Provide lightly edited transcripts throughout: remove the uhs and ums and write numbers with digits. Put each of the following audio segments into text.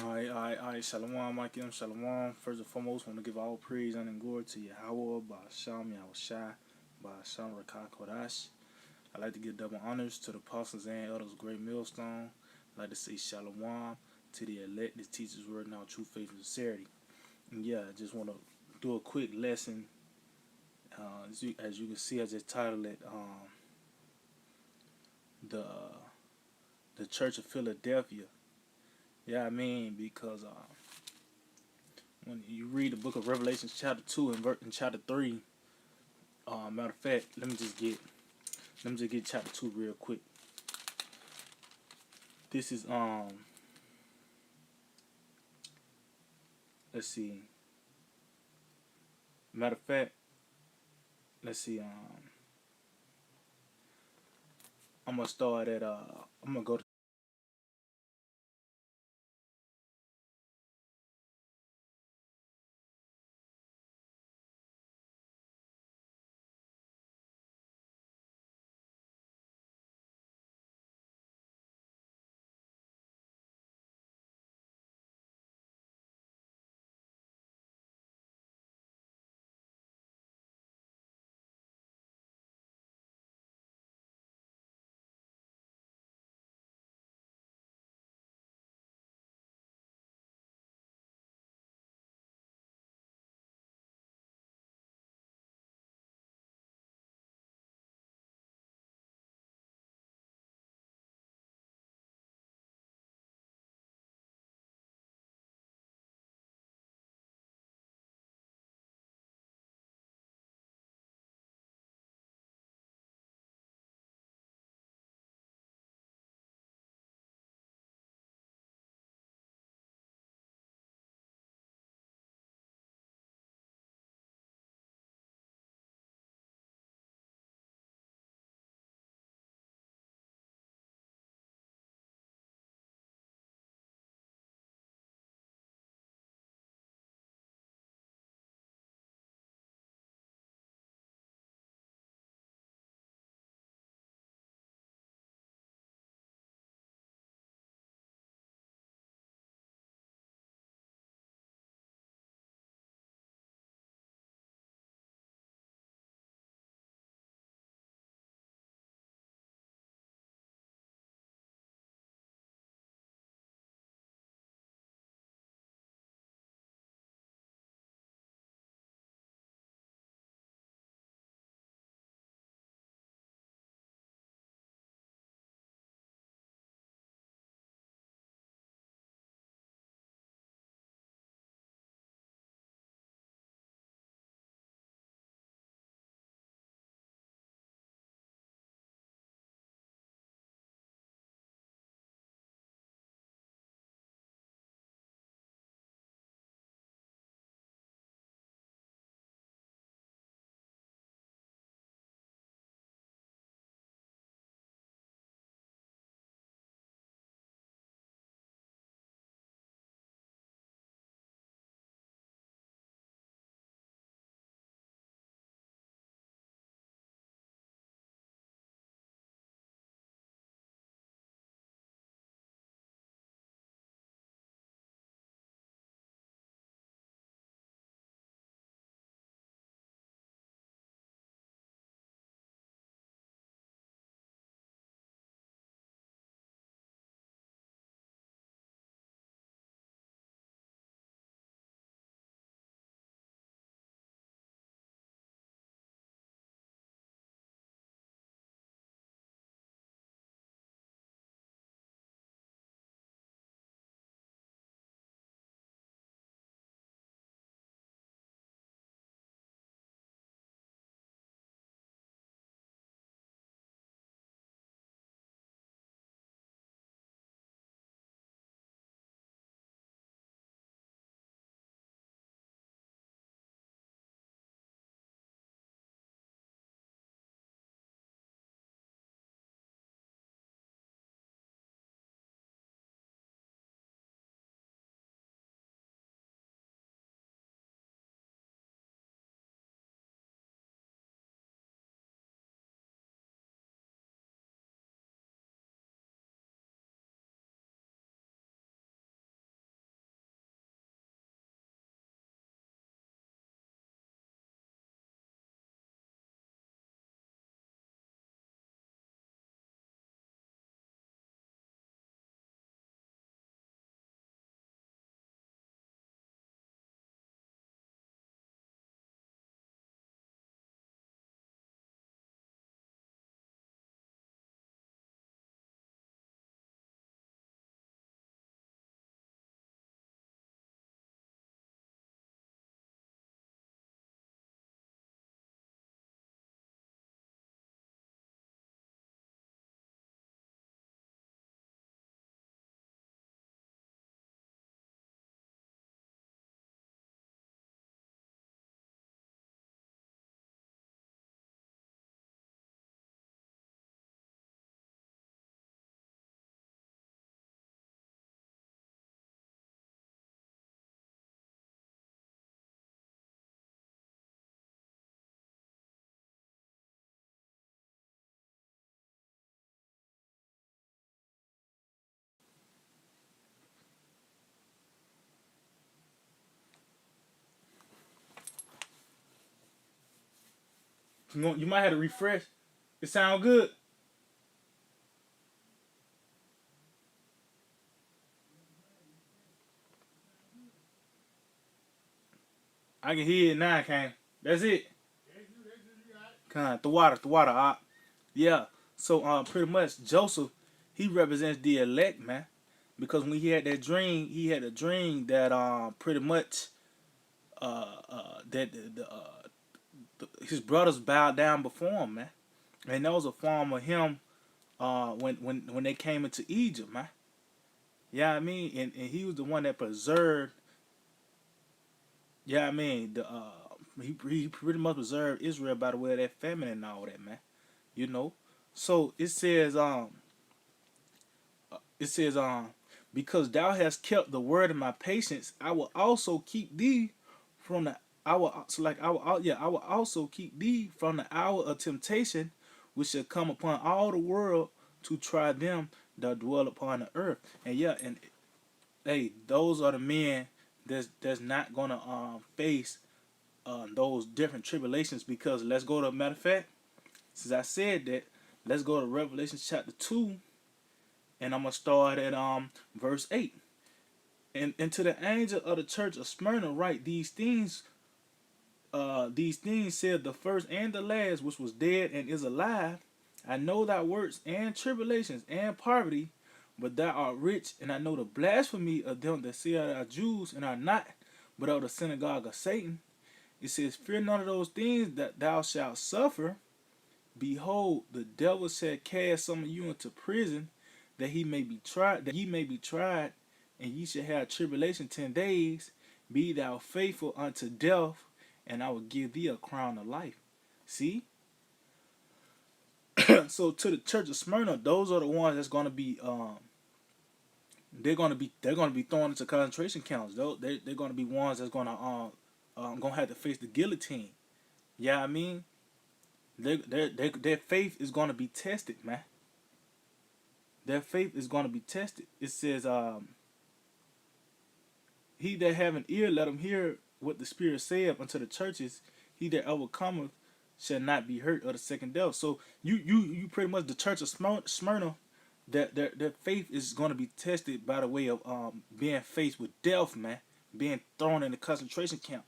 Alright. Shalom, Mike. Shalom. First and foremost, want to give all praise and glory to Yahweh, Ba'asham, Yahushai, Ba'asham, Rakah, Kodash. I'd like to give double honors to the apostles and elders, great millstone. I'd like to say shalom to the elect, the teachers word now, true faith and sincerity. And yeah, I just want to do a quick lesson. As you can see, I just titled it the Church of Philadelphia. Yeah, I mean because when you read the book of Revelation, chapter 2 and chapter 3, matter of fact, let me just get chapter 2 real quick. This is let's see. Matter of fact, let's see. I'm gonna start at I'm gonna go to You might have to refresh. It sound good. I can hear it now, Kane. That's it. The water. Yeah. So pretty much Joseph, he represents the elect, man. Because when he had that dream, he had a dream that pretty much that his brothers bowed down before him, man. And that was a form of him when they came into Egypt, man. Yeah, I mean, and he was the one that preserved. Yeah, I mean, he pretty much preserved Israel by the way of that famine and all that, man. You know, so it says because thou hast kept the word of my patience, I will also keep thee from the I will also keep thee from the hour of temptation, which shall come upon all the world to try them that dwell upon the earth. And yeah, and hey, those are the men that's not gonna face those different tribulations. Because let's go to, matter of fact, since I said that, let's go to Revelation chapter 2, and I'm gonna start at verse 8. And to the angel of the church of Smyrna write these things said the first and the last, which was dead and is alive. I know thy works and tribulations and poverty, but thou art rich, and I know the blasphemy of them that say they are Jews and are not, but of the synagogue of Satan. It says, fear none of those things that thou shalt suffer. Behold, the devil shall cast some of you into prison, that he may be tried, and ye shall have tribulation 10 days. Be thou faithful unto death, and I will give thee a crown of life. See? So to the church of Smyrna, those are the ones that's gonna be they're gonna be thrown into concentration camps. They're gonna be ones that's gonna have to face the guillotine. Yeah, I mean, their faith is gonna be tested, man. Their faith is gonna be tested. It says, he that have an ear, let him hear what the Spirit saith unto the churches. He that overcometh shall not be hurt of the second death. So you pretty much, the church of Smyrna, that their faith is going to be tested by the way of being faced with death, man, being thrown in the concentration camp.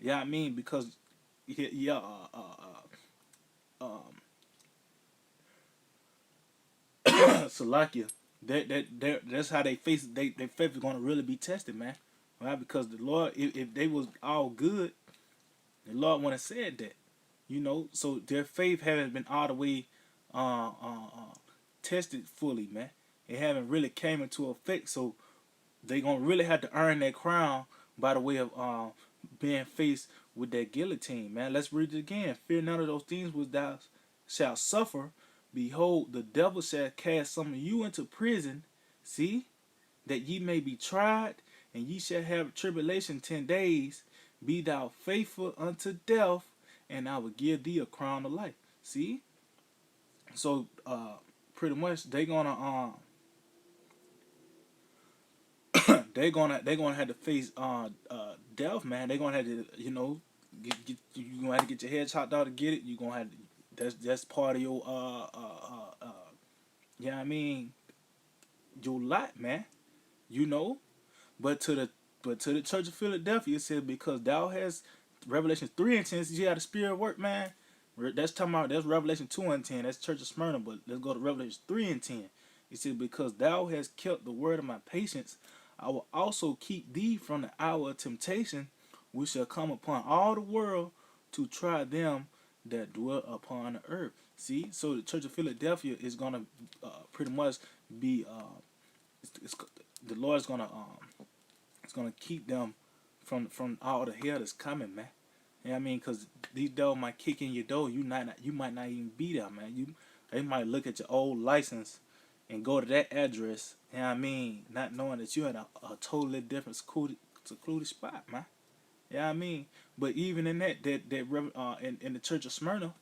Yeah, I mean, because yeah, Salakia, that's how they face. Their faith is going to really be tested, man. Right? Because the Lord, if they was all good, the Lord wouldn't have said that. You know, so their faith haven't been all the way tested fully, man. It haven't really came into effect. So they gonna really have to earn that crown by the way of being faced with that guillotine, man. Let's read it again. Fear none of those things which thou shalt suffer. Behold, the devil shall cast some of you into prison. See, that ye may be tried, and ye shall have tribulation 10 days. Be thou faithful unto death, and I will give thee a crown of life. See, so pretty much they're gonna have to face death, man. They're gonna have to, you gonna have to get your head chopped out to get it. You gonna have to, that's part of your yeah, I mean, your lot, man. You know, but to the church of Philadelphia, it says, because thou hast, Revelation 3:10 says you had a spirit of work, man. That's talking about, that's Revelation 2:10. That's church of Smyrna. But let's go to Revelation 3:10. It says, because thou hast kept the word of my patience, I will also keep thee from the hour of temptation, which shall come upon all the world to try them that dwell upon the earth. See, so the church of Philadelphia is gonna pretty much be it's, the Lord's gonna it's gonna keep them from all the hell that's coming, man. You know what I mean? Because these devils might kick in your door. You might not even be there, man. They might look at your old license and go to that address. You know what I mean? Not knowing that you're in a totally different secluded spot, man. You know what I mean? But even in in the church of Smyrna,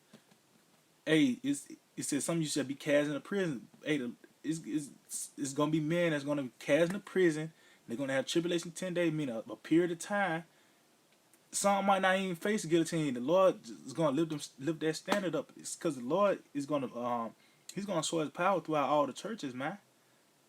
hey, it says some of you shall be cast into prison. Hey, it's gonna be men that's gonna be cast into prison. They're gonna have tribulation 10 days, meaning a period of time. some might not even face the guillotine. The Lord is gonna lift that standard up. It's because the Lord is gonna He's gonna show His power throughout all the churches, man.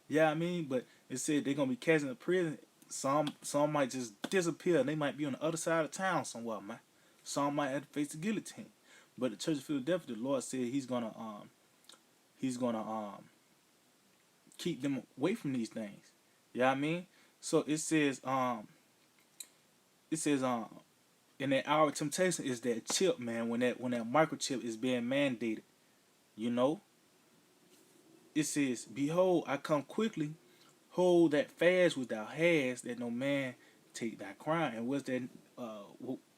Yeah, I mean, but it said they're gonna be cast into prison. Some might just disappear. They might be on the other side of town somewhere, man. Some might have to face the guillotine. But the Church of Philadelphia, the Lord said He's gonna keep them away from these things. Yeah, I mean. So it says in that hour of temptation is that chip, man. When that microchip is being mandated, you know. It says, "Behold, I come quickly. Hold that fast with thou hast, that no man take thy crown." And what's that?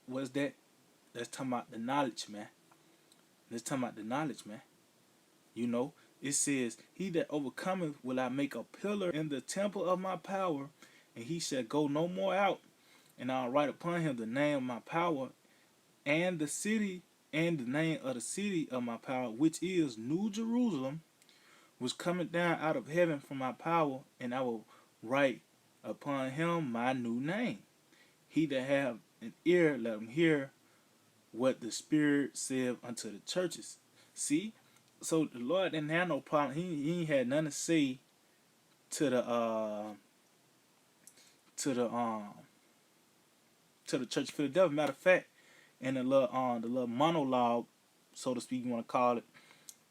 What's that? That's talking about the knowledge, man. That's talking about the knowledge, man. You know, it says, "He that overcometh will I make a pillar in the temple of my power, and he shall go no more out. And I'll write upon him the name of my power, and the city, and the name of the city of my power, which is New Jerusalem, which cometh down out of heaven from my power, and I will write upon him my new name. He that have an ear, let him hear what the Spirit saith unto the churches." See? So the Lord didn't have no problem. He ain't had nothing to say to the Church of Philadelphia. Matter of fact, in the little monologue, so to speak, you want to call it,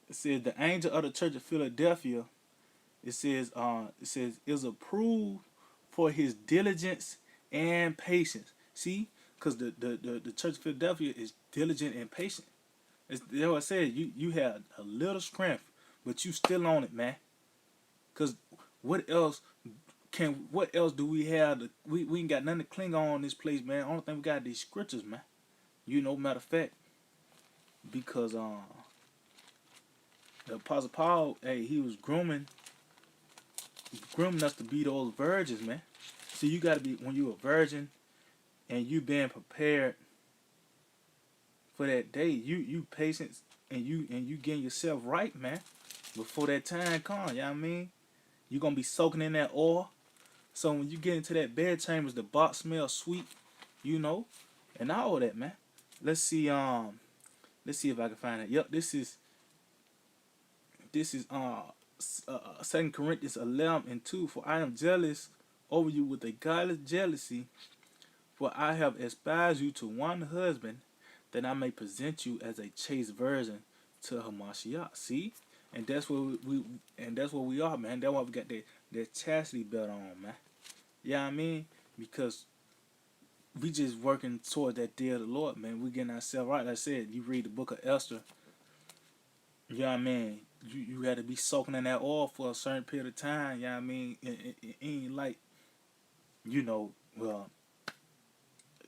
it says the angel of the Church of Philadelphia. It says is approved for his diligence and patience. See, because the Church of Philadelphia is diligent and patient. That's what I said. You have a little strength, but you still on it, man. Because what else do we have? We ain't got nothing to cling on in this place, man. Only thing we got these scriptures, man. You know, matter of fact, because the Apostle Paul, hey, he was grooming us to be those virgins, man. See, you gotta be, when you a virgin and you being prepared for that day, you patient and you getting yourself right, man, before that time comes. You know what I mean? You gonna be soaking in that oil. So when you get into that bed chambers, the box smells sweet, you know, and all that, man. Let's see if I can find it. Yep, this is 2 Corinthians 11:2. "For I am jealous over you with a godless jealousy, for I have espoused you to one husband, that I may present you as a chaste virgin to Hamashiach." See, and that's what we are, man. That's why we got that chastity belt on, man. Yeah, I mean, because we just working toward that day of the Lord, man. We getting ourselves right. Like I said, you read the book of Esther. You know what I mean? You got to be soaking in that oil for a certain period of time. You know what I mean? It ain't like, you know, well,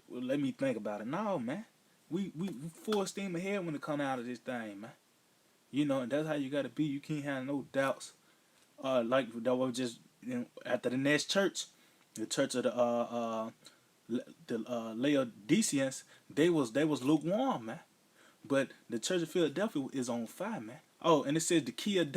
let me think about it. No, man. We full steam ahead when it come out of this thing, man. You know, and that's how you got to be. You can't have no doubts. Like that was just, you know, after the next church, the church of the Laodiceans, they was lukewarm, man. But the Church of Philadelphia is on fire, man. Oh, and it says the key of